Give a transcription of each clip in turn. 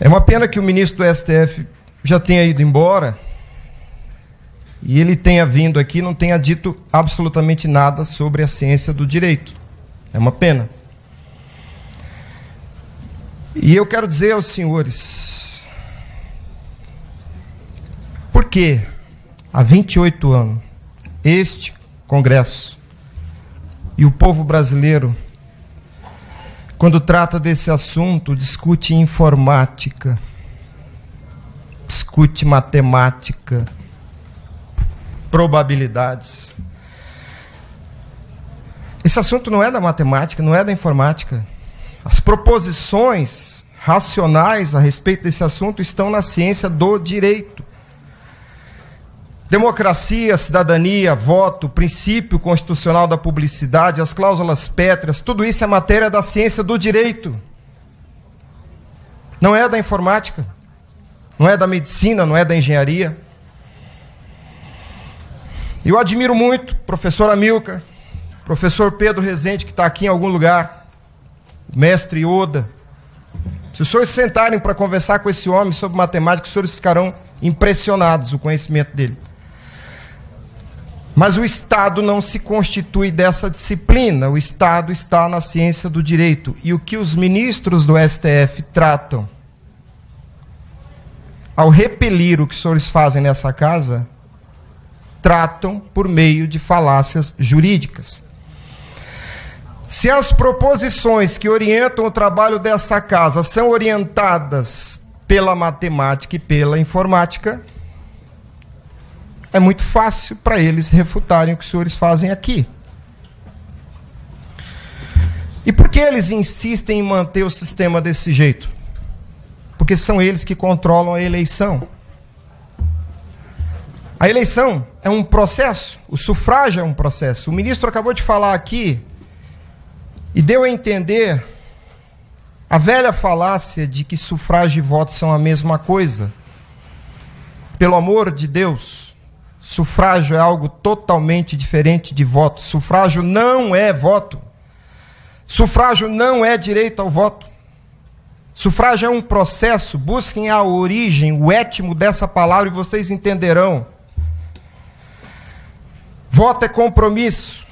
É uma pena que o ministro do STF já tenha ido embora e ele tenha vindo aqui e não tenha dito absolutamente nada sobre a ciência do direito. É uma pena. E eu quero dizer aos senhores, por que há 28 anos este Congresso e o povo brasileiro, quando trata desse assunto, discute informática, discute matemática, probabilidades. Esse assunto não é da matemática, não é da informática. As proposições racionais a respeito desse assunto estão na ciência do direito. Democracia, cidadania, voto, princípio constitucional da publicidade, as cláusulas pétreas, tudo isso é matéria da ciência do direito. Não é da informática, não é da medicina, não é da engenharia. Eu admiro muito o professor Amilcar, professor Pedro Rezende, que está aqui em algum lugar, o mestre Oda. Se os senhores sentarem para conversar com esse homem sobre matemática, os senhores ficarão impressionados com o conhecimento dele. Mas o Estado não se constitui dessa disciplina, o Estado está na ciência do direito. E o que os ministros do STF tratam, ao repelir o que os senhores fazem nessa casa, tratam por meio de falácias jurídicas. Se as proposições que orientam o trabalho dessa casa são orientadas pela matemática e pela informática, é muito fácil para eles refutarem o que os senhores fazem aqui. E por que eles insistem em manter o sistema desse jeito? Porque são eles que controlam a eleição. A eleição é um processo, o sufrágio é um processo. O ministro acabou de falar aqui e deu a entender a velha falácia de que sufrágio e voto são a mesma coisa. Pelo amor de Deus, sufrágio é algo totalmente diferente de voto. Sufrágio não é voto. Sufrágio não é direito ao voto. Sufrágio é um processo. Busquem a origem, o étimo dessa palavra e vocês entenderão. Voto é compromisso.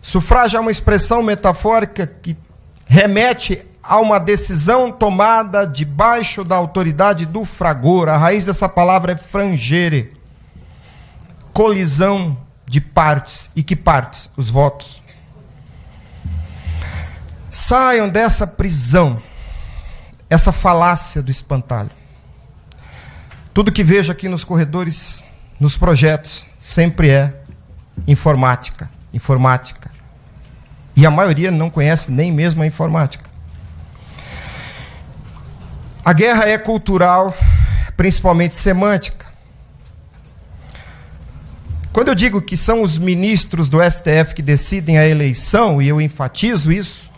Sufrágio é uma expressão metafórica que remete a uma decisão tomada debaixo da autoridade do fragor. A raiz dessa palavra é frangere. Colisão de partes. E que partes? Os votos. Saiam dessa prisão, essa falácia do espantalho. Tudo que vejo aqui nos corredores, nos projetos, sempre é informática, informática. E a maioria não conhece nem mesmo a informática. A guerra é cultural, principalmente semântica. Quando eu digo que são os ministros do STF que decidem a eleição, e eu enfatizo isso,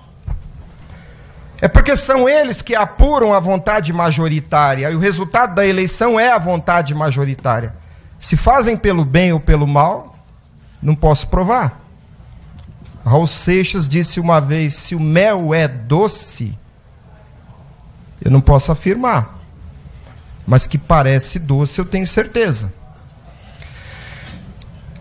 é porque são eles que apuram a vontade majoritária, e o resultado da eleição é a vontade majoritária. Se fazem pelo bem ou pelo mal, não posso provar. Raul Seixas disse uma vez, se o mel é doce, eu não posso afirmar, mas que parece doce eu tenho certeza.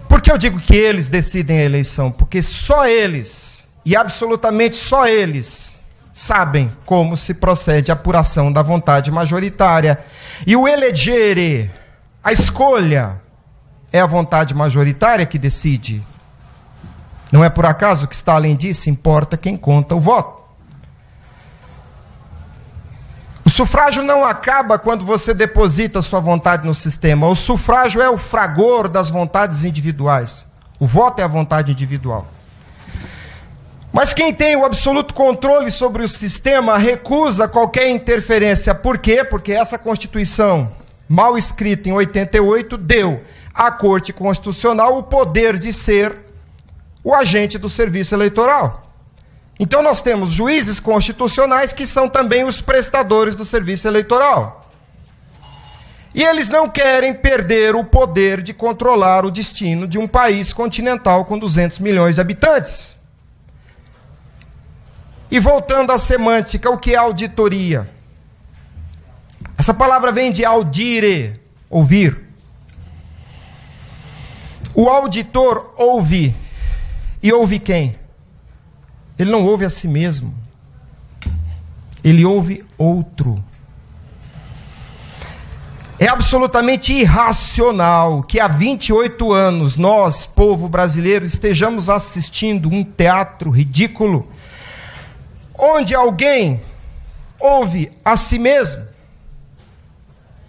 Por que eu digo que eles decidem a eleição? Porque só eles, e absolutamente só eles, sabem como se procede a apuração da vontade majoritária. E o elegere, a escolha, é a vontade majoritária que decide. Não é por acaso que está além disso, importa quem conta o voto. O sufrágio não acaba quando você deposita sua vontade no sistema. O sufrágio é o fragor das vontades individuais. O voto é a vontade individual. Mas quem tem o absoluto controle sobre o sistema recusa qualquer interferência. Por quê? Porque essa Constituição, mal escrita em 88, deu à Corte Constitucional o poder de ser o agente do serviço eleitoral. Então nós temos juízes constitucionais que são também os prestadores do serviço eleitoral. E eles não querem perder o poder de controlar o destino de um país continental com 200 milhões de habitantes. E voltando à semântica, o que é auditoria? Essa palavra vem de audire, ouvir. O auditor ouve. E ouve quem? Ele não ouve a si mesmo. Ele ouve outro. É absolutamente irracional que há 28 anos nós, povo brasileiro, estejamos assistindo um teatro ridículo, onde alguém ouve a si mesmo.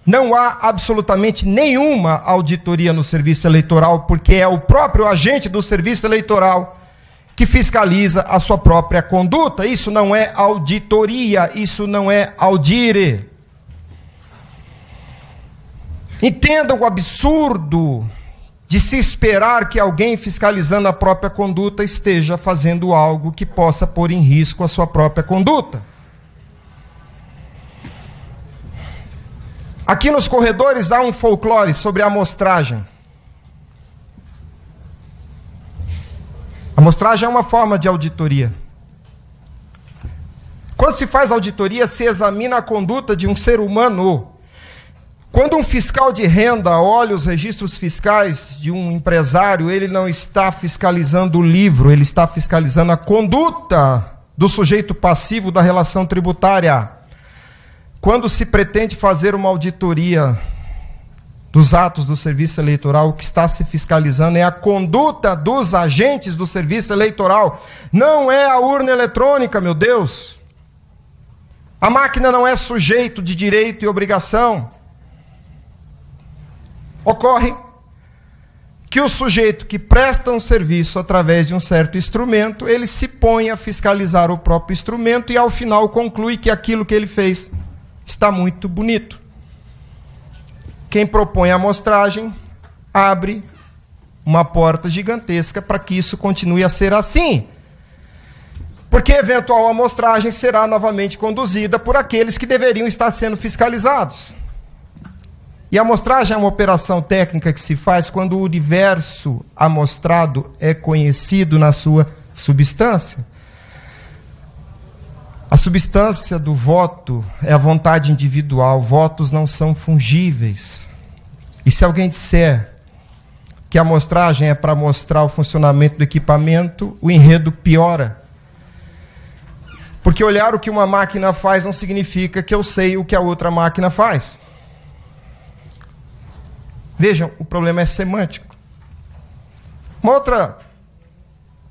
Não há absolutamente nenhuma auditoria no serviço eleitoral, porque é o próprio agente do serviço eleitoral que fiscaliza a sua própria conduta. Isso não é auditoria, isso não é audire. Entenda o absurdo de se esperar que alguém fiscalizando a própria conduta esteja fazendo algo que possa pôr em risco a sua própria conduta. Aqui nos corredores há um folclore sobre a amostragem. A amostragem é uma forma de auditoria. Quando se faz auditoria, se examina a conduta de um ser humano. Quando um fiscal de renda olha os registros fiscais de um empresário, ele não está fiscalizando o livro, ele está fiscalizando a conduta do sujeito passivo da relação tributária. Quando se pretende fazer uma auditoria dos atos do serviço eleitoral, o que está se fiscalizando é a conduta dos agentes do serviço eleitoral. Não é a urna eletrônica, meu Deus. A máquina não é sujeito de direito e obrigação. Ocorre que o sujeito que presta um serviço através de um certo instrumento, ele se põe a fiscalizar o próprio instrumento e, ao final, conclui que aquilo que ele fez está muito bonito. Quem propõe a amostragem abre uma porta gigantesca para que isso continue a ser assim. Porque a eventual amostragem será novamente conduzida por aqueles que deveriam estar sendo fiscalizados. E a amostragem é uma operação técnica que se faz quando o universo amostrado é conhecido na sua substância. A substância do voto é a vontade individual. Votos não são fungíveis. E se alguém disser que a amostragem é para mostrar o funcionamento do equipamento, o enredo piora. Porque olhar o que uma máquina faz não significa que eu sei o que a outra máquina faz. Vejam, o problema é semântico. Uma outra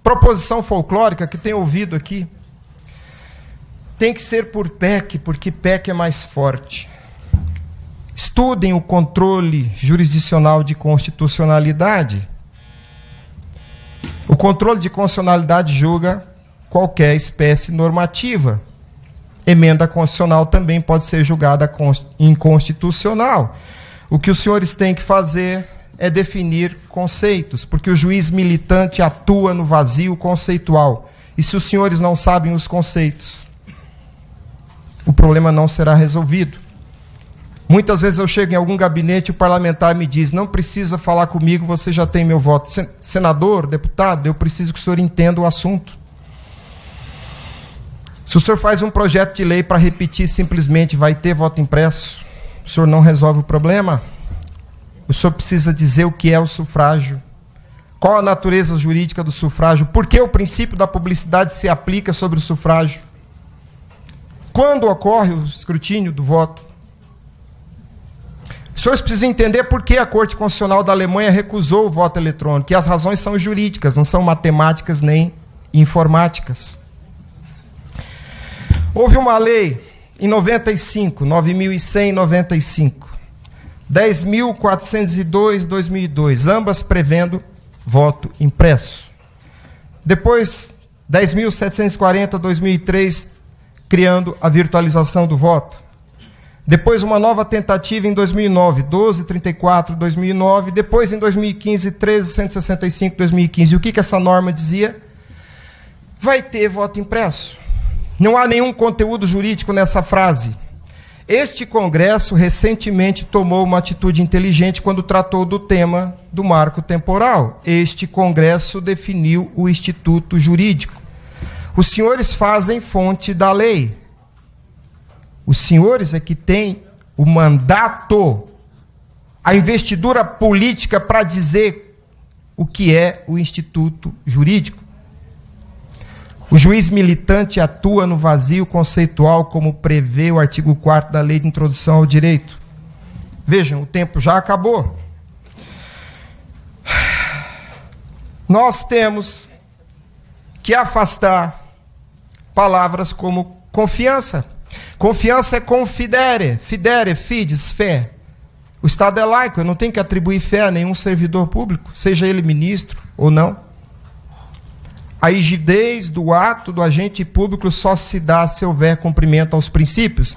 proposição folclórica que tenho ouvido aqui, tem que ser por PEC, porque PEC é mais forte. Estudem o controle jurisdicional de constitucionalidade. O controle de constitucionalidade julga qualquer espécie normativa. Emenda constitucional também pode ser julgada inconstitucional. O que os senhores têm que fazer é definir conceitos, porque o juiz militante atua no vazio conceitual. E se os senhores não sabem os conceitos, o problema não será resolvido. Muitas vezes eu chego em algum gabinete e o parlamentar me diz, não precisa falar comigo, você já tem meu voto. Senador, deputado, eu preciso que o senhor entenda o assunto. Se o senhor faz um projeto de lei para repetir simplesmente vai ter voto impresso, o senhor não resolve o problema. O senhor precisa dizer o que é o sufrágio. Qual a natureza jurídica do sufrágio? Por que o princípio da publicidade se aplica sobre o sufrágio? Quando ocorre o escrutínio do voto? Os senhores precisam entender por que a Corte Constitucional da Alemanha recusou o voto eletrônico. E as razões são jurídicas, não são matemáticas nem informáticas. Houve uma lei em 95, 9.195, 10.402, 2002, ambas prevendo voto impresso. Depois, 10.740, 2003, criando a virtualização do voto. Depois, uma nova tentativa em 2009, 12.34, 2009. Depois, em 2015, 13.165, 2015. E o que essa norma dizia? Vai ter voto impresso. Não há nenhum conteúdo jurídico nessa frase. Este Congresso recentemente tomou uma atitude inteligente quando tratou do tema do marco temporal. Este Congresso definiu o instituto jurídico. Os senhores fazem fonte da lei. Os senhores é que têm o mandato, a investidura política para dizer o que é o instituto jurídico. O juiz militante atua no vazio conceitual, como prevê o artigo 4º da Lei de Introdução ao Direito. Vejam, o tempo já acabou. Nós temos que afastar palavras como confiança. Confiança é confidere, fidere, fides, fé. O Estado é laico, eu não tenho que atribuir fé a nenhum servidor público, seja ele ministro ou não. A rigidez do ato do agente público só se dá se houver cumprimento aos princípios.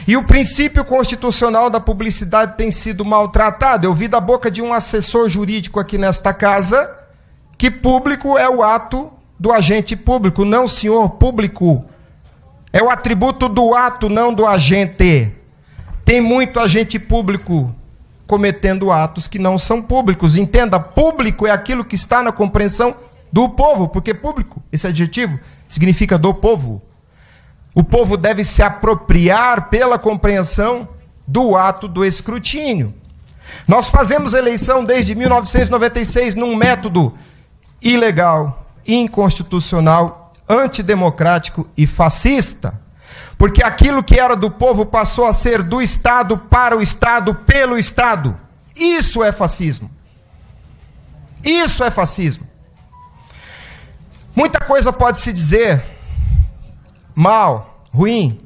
E o princípio constitucional da publicidade tem sido maltratado. Eu vi da boca de um assessor jurídico aqui nesta casa que público é o ato do agente público, não senhor público. É o atributo do ato, não do agente. Tem muito agente público cometendo atos que não são públicos. Entenda, público é aquilo que está na compreensão do povo, porque público, esse adjetivo, significa do povo. O povo deve se apropriar pela compreensão do ato do escrutínio. Nós fazemos eleição desde 1996 num método ilegal, inconstitucional, antidemocrático e fascista. Porque aquilo que era do povo passou a ser do Estado, para o Estado, pelo Estado. Isso é fascismo. Isso é fascismo. Muita coisa pode se dizer mal, ruim,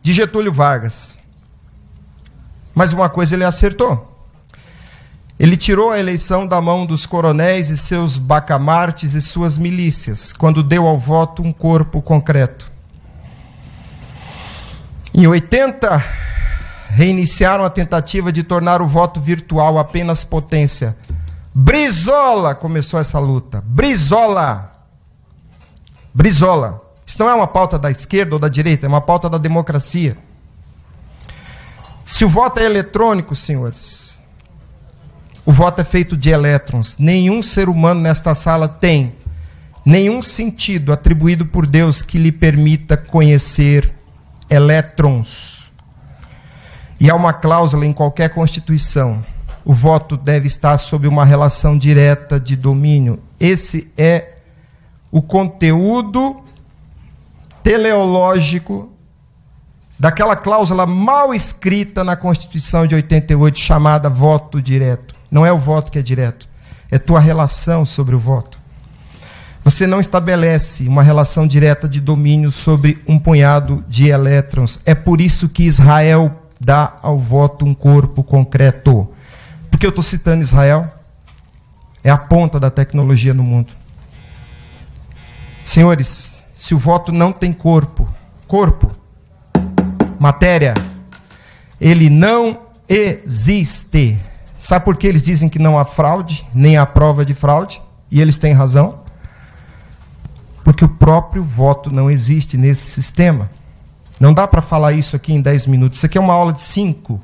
de Getúlio Vargas. Mas uma coisa ele acertou. Ele tirou a eleição da mão dos coronéis e seus bacamartes e suas milícias, quando deu ao voto um corpo concreto. Em 80, reiniciaram a tentativa de tornar o voto virtual apenas potência. Brizola começou essa luta. Brizola. Brizola. Isso não é uma pauta da esquerda ou da direita, é uma pauta da democracia. Se o voto é eletrônico, senhores, o voto é feito de elétrons. Nenhum ser humano nesta sala tem nenhum sentido atribuído por Deus que lhe permita conhecer elétrons. E há uma cláusula em qualquer constituição: o voto deve estar sob uma relação direta de domínio. Esse é o conteúdo teleológico daquela cláusula mal escrita na Constituição de 88, chamada voto direto. Não é o voto que é direto, é tua relação sobre o voto. Você não estabelece uma relação direta de domínio sobre um punhado de elétrons. É por isso que Israel dá ao voto um corpo concreto. Por que eu estou citando Israel? É a ponta da tecnologia no mundo. Senhores, se o voto não tem corpo, matéria, ele não existe. Sabe por que eles dizem que não há fraude, nem há prova de fraude? E eles têm razão. Porque o próprio voto não existe nesse sistema. Não dá para falar isso aqui em 10 minutos. Isso aqui é uma aula de 5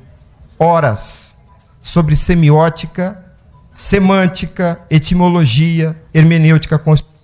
horas sobre semiótica, semântica, etimologia, hermenêutica constitucional.